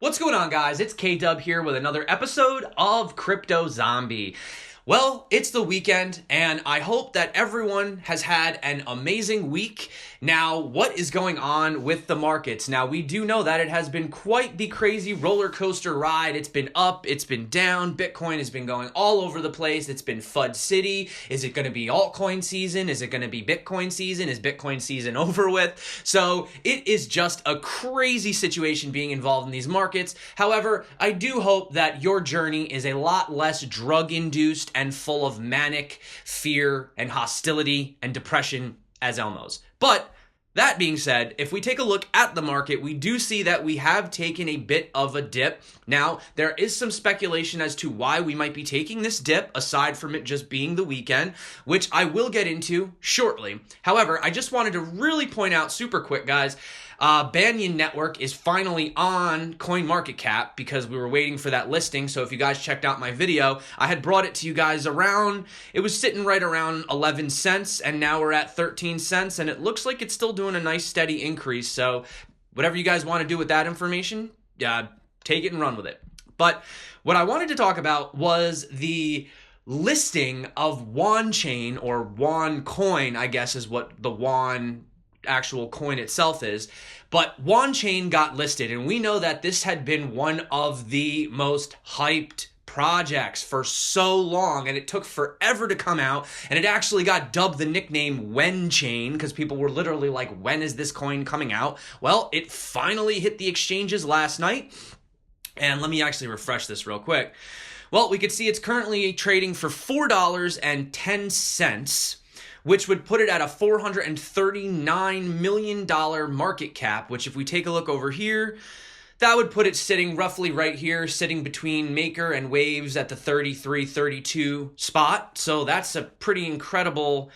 What's going on, guys? It's K-Dub here with another episode of Crypto Zombie. Well, it's the weekend, and I hope that everyone has had an amazing week. Now, what is going on with the markets? Now, we do know that it has been quite the crazy roller coaster ride. It's been up, it's been down. Bitcoin has been going all over the place. It's been FUD City. Is it going to be altcoin season? Is it going to be Bitcoin season? Is Bitcoin season over with? So it is just a crazy situation being involved in these markets. However, I do hope that your journey is a lot less drug-induced and full of manic fear and hostility and depression as Elmo's. But that being said, if we take a look at the market, we do see that we have taken a bit of a dip. Now, there is some speculation as to why we might be taking this dip, aside from it just being the weekend, which I will get into shortly. However, I just wanted to really point out super quick, guys, Banyan Network is finally on CoinMarketCap because we were waiting for that listing. So if you guys checked out my video, I had brought it to you guys around, it was sitting right around 11 cents, and now we're at 13 cents, and it looks like it's still doing a nice steady increase. So whatever you guys want to do with that information, take it and run with it. But what I wanted to talk about was the listing of Wanchain, or Wancoin, I guess is what the Wan actual coin itself is. But Wanchain got listed, and we know that this had been one of the most hyped projects for so long, and it took forever to come out, and it actually got dubbed the nickname Wanchain because people were literally like, when is this coin coming out? Well, it finally hit the exchanges last night, and let me actually refresh this real quick. Well, we could see it's currently trading for $4.10, which would put it at a $439 million market cap, which if we take a look over here, that would put it sitting roughly right here, sitting between Maker and Waves at the 33, 32 spot. So that's a pretty incredible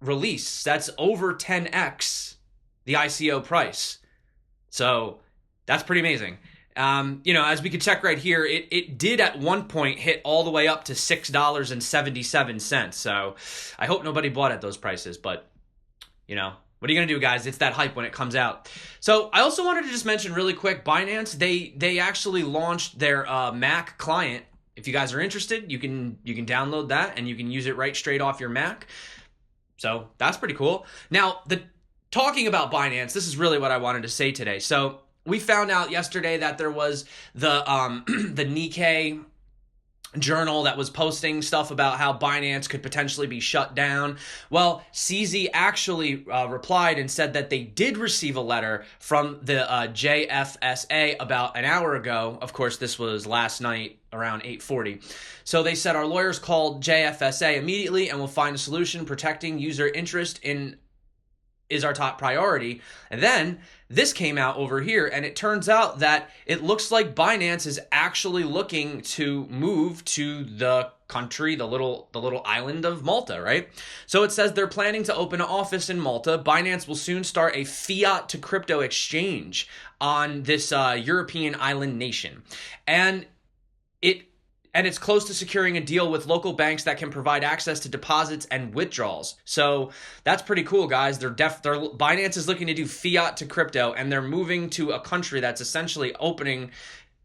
release. That's over 10x the ICO price. So that's pretty amazing. As we could check right here, it did at one point hit all the way up to $6.77. So I hope nobody bought at those prices, but what are you going to do, guys? It's that hype when it comes out. So I also wanted to just mention really quick, Binance, they actually launched their Mac client. If you guys are interested, you can download that and you can use it right straight off your Mac. So that's pretty cool. Now, talking about Binance, this is really what I wanted to say today. So we found out yesterday that there was the Nikkei journal that was posting stuff about how Binance could potentially be shut down. Well, CZ actually replied and said that they did receive a letter from the JFSA about an hour ago. Of course, this was last night around 8:40. So they said, our lawyers called JFSA immediately and will find a solution. Protecting user interest is our top priority. And then this came out over here, and it turns out that it looks like Binance is actually looking to move to the country, the little island of Malta, right? So it says they're planning to open an office in Malta. Binance will soon start a fiat to crypto exchange on this European island nation. And it's close to securing a deal with local banks that can provide access to deposits and withdrawals. So that's pretty cool, guys. Binance is looking to do fiat to crypto, and they're moving to a country that's essentially opening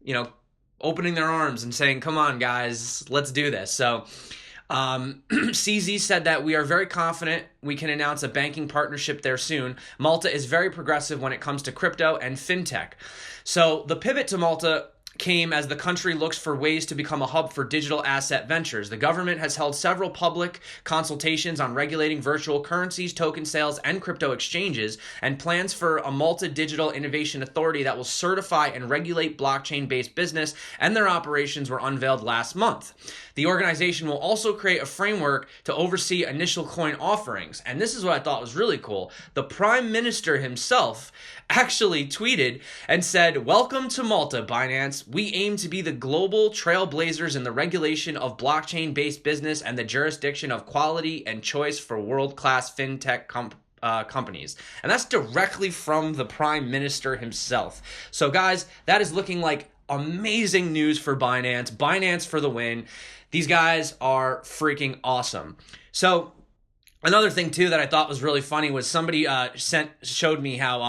their arms and saying, come on, guys, let's do this. So CZ said that we are very confident we can announce a banking partnership there soon. Malta is very progressive when it comes to crypto and fintech. So the pivot to Malta came as the country looks for ways to become a hub for digital asset ventures. The government has held several public consultations on regulating virtual currencies, token sales, and crypto exchanges, and plans for a Malta Digital Innovation Authority that will certify and regulate blockchain-based business and their operations were unveiled last month. The organization will also create a framework to oversee initial coin offerings. And this is what I thought was really cool. The Prime Minister himself actually tweeted and said, "Welcome to Malta, Binance. We aim to be the global trailblazers in the regulation of blockchain-based business and the jurisdiction of quality and choice for world-class fintech companies." And that's directly from the Prime Minister himself. So guys, that is looking like amazing news for Binance. Binance for the win. These guys are freaking awesome. So another thing too that I thought was really funny was somebody showed me how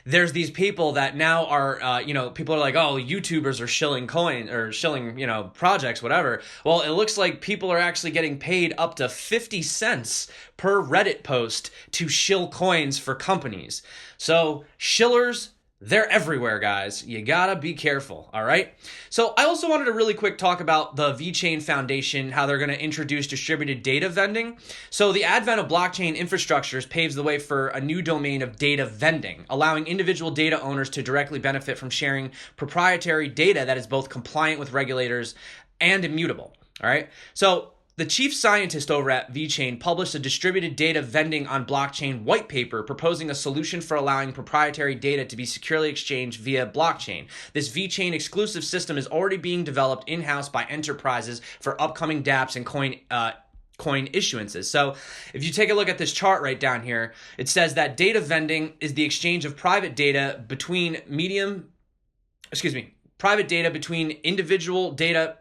there's these people that now are, people are like, oh, YouTubers are shilling coin or shilling, projects, whatever. Well, it looks like people are actually getting paid up to 50 cents per Reddit post to shill coins for companies. So shillers, they're everywhere, guys. You gotta be careful, all right? So I also wanted to really quick talk about the Vechain Foundation, how they're going to introduce distributed data vending. So the advent of blockchain infrastructures paves the way for a new domain of data vending, allowing individual data owners to directly benefit from sharing proprietary data that is both compliant with regulators and immutable, all right? So the chief scientist over at Vechain published a distributed data vending on blockchain white paper proposing a solution for allowing proprietary data to be securely exchanged via blockchain. This Vechain exclusive system is already being developed in-house by enterprises for upcoming dApps and coin issuances. So if you take a look at this chart right down here, it says that data vending is the exchange of private data between individual data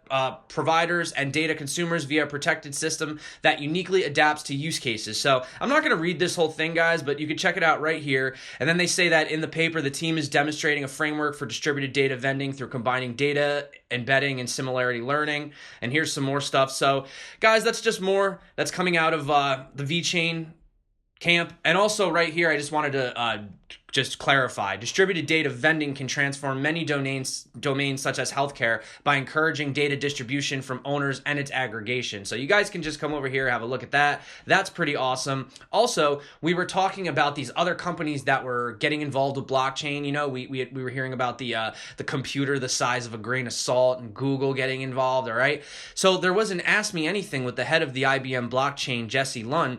providers and data consumers via a protected system that uniquely adapts to use cases. So I'm not going to read this whole thing, guys, but you can check it out right here. And then they say that in the paper, the team is demonstrating a framework for distributed data vending through combining data, embedding, and similarity learning. And here's some more stuff. So, guys, that's just more that's coming out of the Vechain camp. And also right here, I just wanted to just clarify, distributed data vending can transform many domains such as healthcare by encouraging data distribution from owners and its aggregation. So you guys can just come over here, have a look at that. That's pretty awesome. Also, we were talking about these other companies that were getting involved with blockchain. We were hearing about the computer the size of a grain of salt and Google getting involved, all right? So there was an Ask Me Anything with the head of the IBM blockchain, Jesse Lund.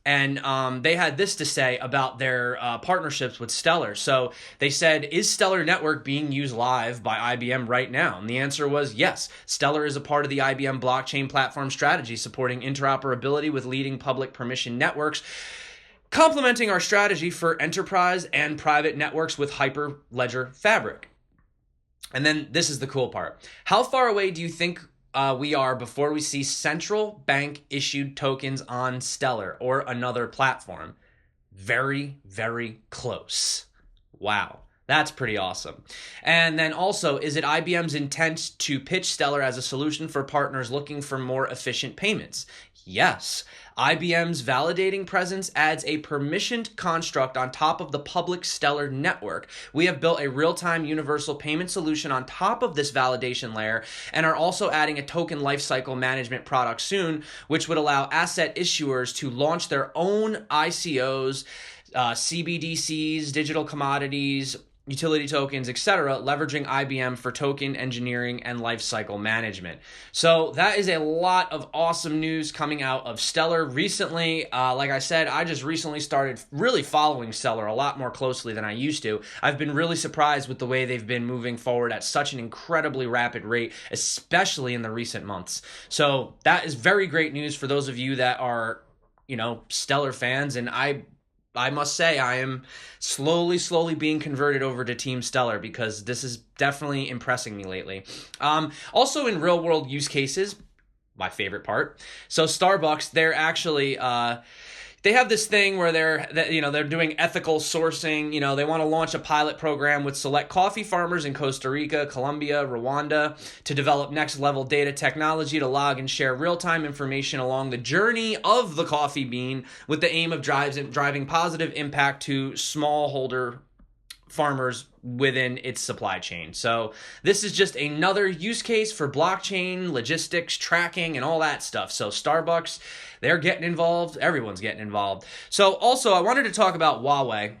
And they had this to say about their partnerships with Stellar. So they said, is Stellar Network being used live by IBM right now? And the answer was yes. Stellar is a part of the IBM blockchain platform strategy, supporting interoperability with leading public permission networks, complementing our strategy for enterprise and private networks with Hyperledger Fabric. And then this is the cool part. How far away do you think we are before we see central bank issued tokens on Stellar or another platform? Very, very close. Wow. That's pretty awesome. And then also, is it IBM's intent to pitch Stellar as a solution for partners looking for more efficient payments? Yes. IBM's validating presence adds a permissioned construct on top of the public Stellar network. We have built a real-time universal payment solution on top of this validation layer and are also adding a token lifecycle management product soon, which would allow asset issuers to launch their own ICOs, CBDCs, digital commodities, utility tokens, etc., leveraging IBM for token engineering and lifecycle management. So that is a lot of awesome news coming out of Stellar recently. Like I said, I just recently started really following Stellar a lot more closely than I used to. I've been really surprised with the way they've been moving forward at such an incredibly rapid rate, especially in the recent months. So that is very great news for those of you that are, Stellar fans, and I must say I am slowly being converted over to Team Stellar because this is definitely impressing me lately. Also in real world use cases, my favorite part. So Starbucks, they're actually they have this thing where they're doing ethical sourcing. They want to launch a pilot program with select coffee farmers in Costa Rica, Colombia, Rwanda to develop next level data technology to log and share real-time information along the journey of the coffee bean with the aim of driving positive impact to smallholder farmers within its supply chain. So this is just another use case for blockchain, logistics, tracking, and all that stuff. So Starbucks, they're getting involved. Everyone's getting involved. So also, I wanted to talk about Huawei.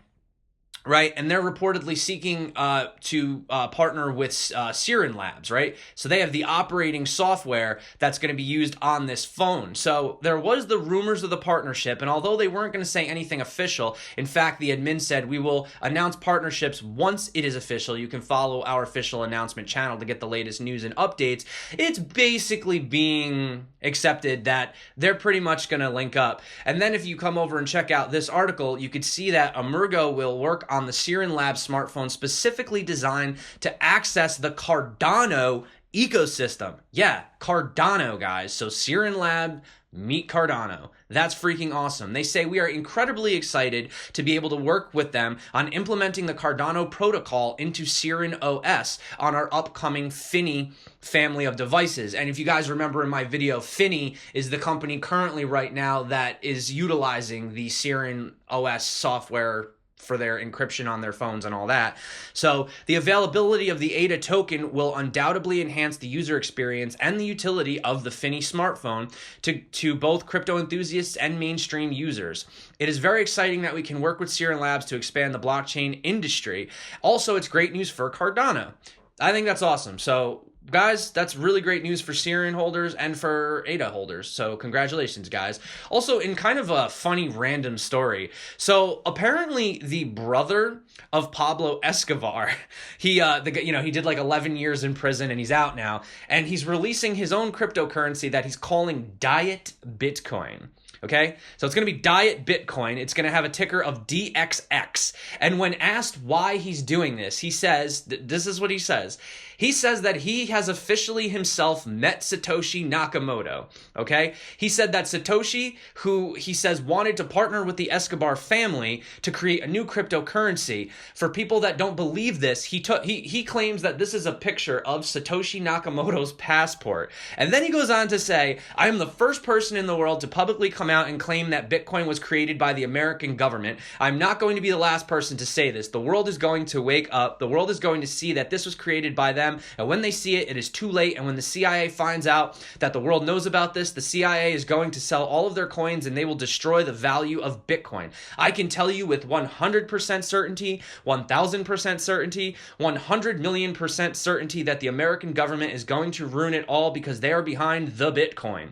Right, and they're reportedly seeking to partner with SIRIN Labs, right? So they have the operating software that's going to be used on this phone. So there was the rumors of the partnership, and although they weren't going to say anything official, in fact, the admin said, we will announce partnerships once it is official. You can follow our official announcement channel to get the latest news and updates. It's basically being accepted that they're pretty much going to link up. And then if you come over and check out this article, you could see that Emergo will work on the SIRIN Labs smartphone specifically designed to access the Cardano ecosystem. Yeah, Cardano, guys. So SIRIN Lab Meet Cardano. That's freaking awesome. They say we are incredibly excited to be able to work with them on implementing the Cardano protocol into SIRIN OS on our upcoming Fini family of devices. And if you guys remember in my video, Fini is the company currently right now that is utilizing the SIRIN OS software for their encryption on their phones and all that. So the availability of the ADA token will undoubtedly enhance the user experience and the utility of the Fini smartphone to both crypto enthusiasts and mainstream users. It is very exciting that we can work with SIRIN Labs to expand the blockchain industry. Also, it's great news for Cardano. I think that's awesome. So guys, that's really great news for SIRIN holders and for ADA holders. So congratulations, guys. Also, in kind of a funny random story. So apparently the brother of Pablo Escobar, he did like 11 years in prison and he's out now. And he's releasing his own cryptocurrency that he's calling Diet Bitcoin. Okay, so it's going to be Diet Bitcoin. It's going to have a ticker of DXX. And when asked why he's doing this, he says, this is what he says. He says that he has officially himself met Satoshi Nakamoto, okay? He said that Satoshi, who he says wanted to partner with the Escobar family to create a new cryptocurrency. For people that don't believe this, he claims that this is a picture of Satoshi Nakamoto's passport. And then he goes on to say, I am the first person in the world to publicly come out and claim that Bitcoin was created by the American government. I'm not going to be the last person to say this. The world is going to wake up. The world is going to see that this was created by them. And when they see it, it is too late. And when the CIA finds out that the world knows about this, the CIA is going to sell all of their coins and they will destroy the value of Bitcoin. I can tell you with 100% certainty, 1000% certainty, 100 million% certainty that the American government is going to ruin it all because they are behind the Bitcoin.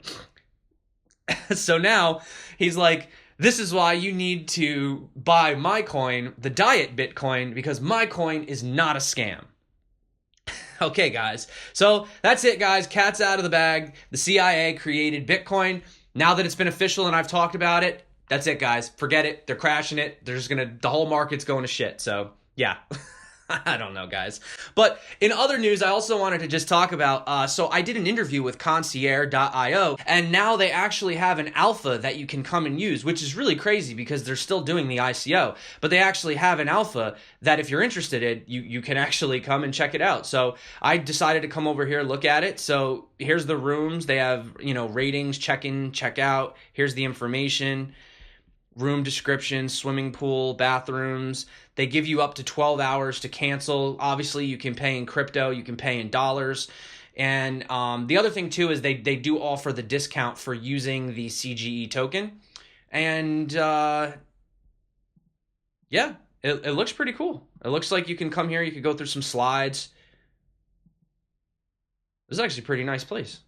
So now he's like, this is why you need to buy my coin, the Diet Bitcoin, because my coin is not a scam. Okay, guys. So that's it, guys. Cat's out of the bag. The CIA created Bitcoin. Now that it's been official and I've talked about it, that's it, guys. Forget it. They're crashing it. The whole market's going to shit. So, yeah. I don't know, guys. But in other news, I also wanted to just talk about, so I did an interview with concierge.io, and now they actually have an alpha that you can come and use, which is really crazy because they're still doing the ICO, but they actually have an alpha that if you're interested in, you can actually come and check it out. So I decided to come over here, look at it. So here's the rooms. They have, ratings, check in, check out. Here's the information. Room description, swimming pool, bathrooms. They give you up to 12 hours to cancel. Obviously, you can pay in crypto, you can pay in dollars. And the other thing, too, is they do offer the discount for using the CGE token. And, yeah, it looks pretty cool. It looks like you can come here, you could go through some slides. This is actually a pretty nice place.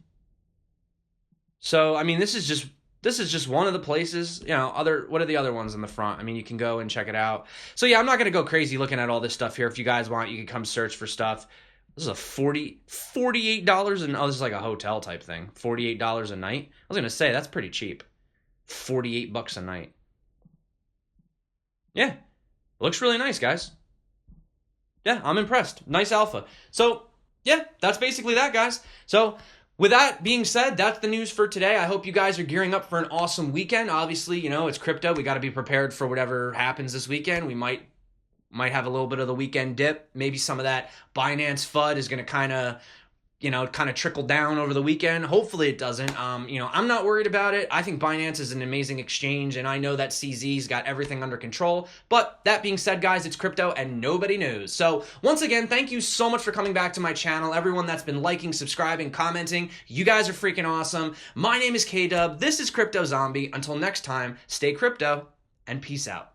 So, I mean, this is just one of the places, what are the other ones in the front? I mean, you can go and check it out. So yeah, I'm not going to go crazy looking at all this stuff here. If you guys want, you can come search for stuff. This is a $48 and this is like a hotel type thing. $48 a night. I was going to say, that's pretty cheap. $48 a night. Yeah. It looks really nice, guys. Yeah, I'm impressed. Nice alpha. So yeah, that's basically that, guys. So with that being said, that's the news for today. I hope you guys are gearing up for an awesome weekend. Obviously, it's crypto. We got to be prepared for whatever happens this weekend. We might have a little bit of the weekend dip. Maybe some of that Binance FUD is going to kind of trickle down over the weekend. Hopefully it doesn't. I'm not worried about it. I think Binance is an amazing exchange, and I know that CZ's got everything under control. But that being said, guys, it's crypto and nobody knows. So once again, thank you so much for coming back to my channel. Everyone that's been liking, subscribing, commenting, you guys are freaking awesome. My name is K-Dub. This is Crypto Zombie. Until next time, stay crypto and peace out.